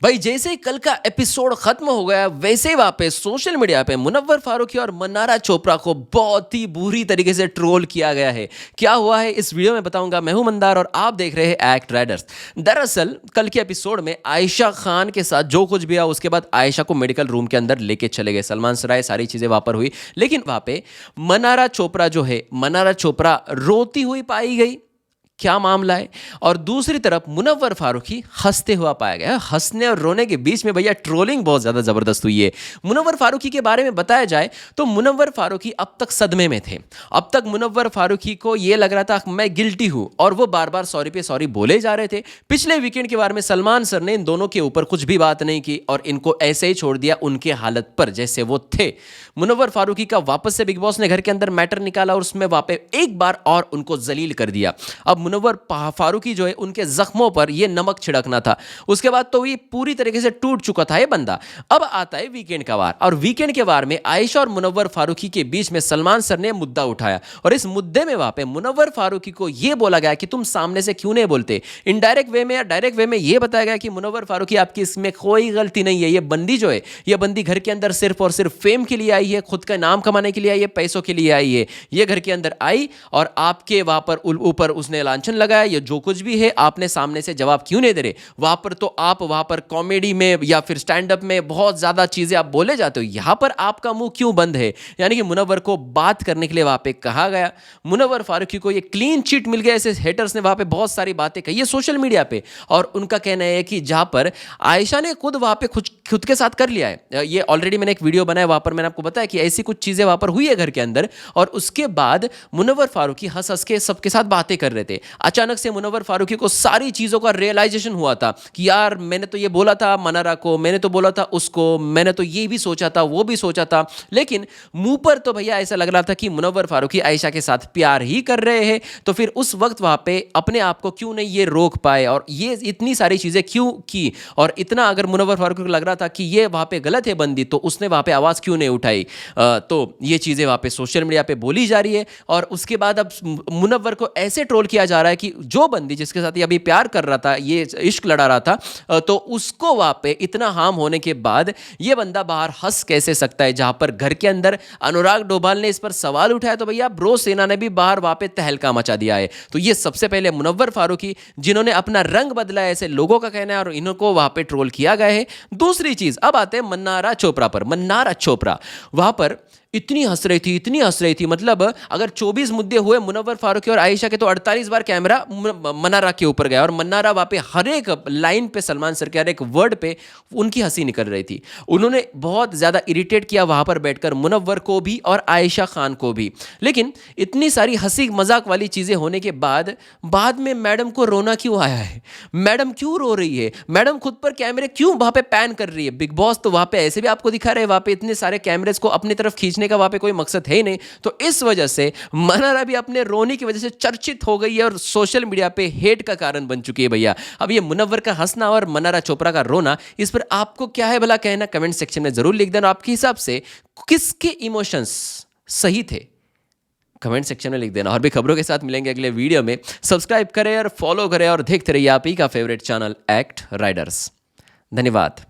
भाई जैसे ही कल का एपिसोड खत्म हो गया वैसे ही वहां पे सोशल मीडिया पे मुनव्वर फारूकी और मन्नारा चोपड़ा को बहुत ही बुरी तरीके से ट्रोल किया गया है। क्या हुआ है इस वीडियो में बताऊंगा। मैं हूं मंदार और आप देख रहे हैं एक्ट राइडर्स। दरअसल कल के एपिसोड में आयशा खान के साथ जो कुछ भी हुआ उसके बाद आयशा को मेडिकल रूम के अंदर लेके चले गए सलमान सराय, सारी चीजें वहां पर हुई। लेकिन वहां पे मन्नारा चोपड़ा जो है, मन्नारा चोपड़ा रोती हुई पाई गई। क्या मामला है। और दूसरी तरफ मुनव्वर फारूकी हंसते हुआ पाया गया। हंसने और रोने के बीच में भैया ट्रोलिंग बहुत ज्यादा जबरदस्त हुई है। मुनव्वर फारूकी के बारे में बताया जाए तो मुनव्वर फारूकी अब तक सदमे में थे। अब तक मुनव्वर फारूकी को यह लग रहा था मैं गिल्टी हूं और वो बार बार सॉरी पे सॉरी बोले जा रहे थे। पिछले वीकेंड के बारे में सलमान सर ने इन दोनों के ऊपर कुछ भी बात नहीं की और इनको ऐसे ही छोड़ दिया उनके हालत पर जैसे वो थे। मुनव्वर फारूकी का वापस से बिग बॉस ने घर के अंदर मैटर निकाला और उसमें वहां पे एक बार और उनको जलील कर दिया। अब मुनव्वर फारूकी जो है उनके जख्मों पर ये नमक छिड़कना था। उसके बाद तो ये पूरी तरीके से टूट चुका था ये बंदा। अब आता है वीकेंड का वार और वीकेंड के वार में आयशा और मुनव्वर फारूकी के बीच में सलमान सर ने मुद्दा उठाया और इस मुद्दे में वहां पे मुनव्वर फारूकी को यह बोला गया कि तुम सामने से क्यों नहीं बोलते। इनडायरेक्ट वे में या डायरेक्ट वे में यह बताया गया कि मुनव्वर फारूकी आपकी इसमें कोई गलती नहीं है। ये बंदी जो है, ये बंदी घर के अंदर सिर्फ और सिर्फ फेम के लिए आई है, खुद का नाम कमाने के लिए आई है, पैसों के लिए आई है। ये घर के अंदर आई और आपके वहां पर ऊपर उसने लांछन लगाया। ये जो कुछ भी है आपने सामने से जवाब क्यों नहीं दे रहे। वहां पर तो आप वहां पर कॉमेडी में या फिर स्टैंड अप में बहुत ज्यादा चीजें आप बोले जाते हो, यहां पर आपका मुंह क्यों बंद है। यानी कि मुनव्वर को बात करने के लिए वहां पे कहा गया। मुनव्वर फारूकी को ये क्लीन चिट मिल गया। ऐसे हेटर्स ने वहां पे बहुत सारी बातें कही है सोशल मीडिया पे और उनका कहना है कि जहां पर आयशा ने खुद वहां पे खुद के साथ कर लिया है। ये ऑलरेडी मैंने एक वीडियो बनाया, वहां पर मैंने आपको बताया कि ऐसी कुछ चीजें वहां पर हुई है घर के अंदर और उसके बाद मुनव्वर फारूकी हंस हंस के सबके साथ बातें कर रहे थे। अचानक से मुनव्वर फारूकी को सारी चीजों का रियलाइजेशन हुआ था कि यार मैंने तो ये बोला था मनारा को, मैंने तो बोला था उसको, मैंने तो ये भी सोचा था, वो भी सोचा था। लेकिन मुंह पर तो भैया ऐसा लग रहा था कि मुनव्वर फारूकी आयशा के साथ प्यार ही कर रहे हैं। तो फिर उस वक्त वहां पे अपने आप को क्यों नहीं ये रोक पाए और ये इतनी सारी चीजें क्यों की। और इतना अगर मुनव्वर फारूकी को लग रहा था कि ये वहां पे गलत है बंदी, तो उसने वहां पे आवाज क्यों नहीं उठाई। तो ये चीजें वहां पे सोशल मीडिया पे बोली जा रही है और उसके बाद अब मुनव्वर को ऐसे ट्रोल किया जा रहा है कि जो बंदी जिसके साथ ये अभी प्यार कर रहा था, ये इश्क लड़ा रहा था, तो उसको वहां पे इतना हार्म होने के बाद ये बंदा बाहर हंस कैसे सकता है। जहां पर घर के अंदर अनुराग डोभाल ने इस पर सवाल उठाया तो भैया ब्रो सेना ने भी बाहर वहां पे तहलका मचा दिया है। तो ये सबसे पहले मुनव्वर फारूकी जिन्होंने अपना रंग बदला है, ऐसे लोगों का कहना है और इनको वहां पे ट्रोल किया गया है। दूसरी चीज अब आते हैं मन्नारा चोपड़ा पर। मन्नारा चोपड़ा वहां पर इतनी हंस रही थी, इतनी हंस रही थी, मतलब अगर 24 मुद्दे हुए मुनव्वर फारूकी और आयशा के तो 48 बार कैमरा मन्नारा के ऊपर गया और मन्नारा वहां पे हर एक लाइन पे सलमान सर के हर एक वर्ड पे उनकी हंसी निकल रही थी। उन्होंने बहुत ज्यादा इरिटेट किया वहां पर बैठकर मुनव्वर को भी और आयशा खान को भी। लेकिन इतनी सारी हंसी मजाक वाली चीजें होने के बाद में मैडम को रोना क्यों आया है। मैडम क्यों रो रही है, मैडम खुद पर कैमरे क्यों वहां पे पैन कर रही है। बिग बॉस तो वहां पे ऐसे भी आपको दिखा रहे हैं, वहां पे इतने सारे कैमरेज को अपनी तरफ खींचने का वहां पे कोई मकसद है ही नहीं। तो इस वजह से मन्नारा भी अपने रोने की वजह से चर्चित हो गई है और सोशल मीडिया पे हेट का कारण बन चुकी है भैया। अब ये मुनव्वर का हंसना और मन्नारा चोपड़ा का रोना, इस पर आपको क्या है भला कहना, कमेंट सेक्शन में जरूर लिख देना। आपके हिसाब से किसके इमोशंस सही थे, कमेंट सेक्शन में लिख देना। और भी खबरों के साथ मिलेंगे अगले वीडियो में। सब्सक्राइब करें और फॉलो करें और देखते रहिए आप ही का फेवरेट चैनल एक्ट राइडर्स। धन्यवाद।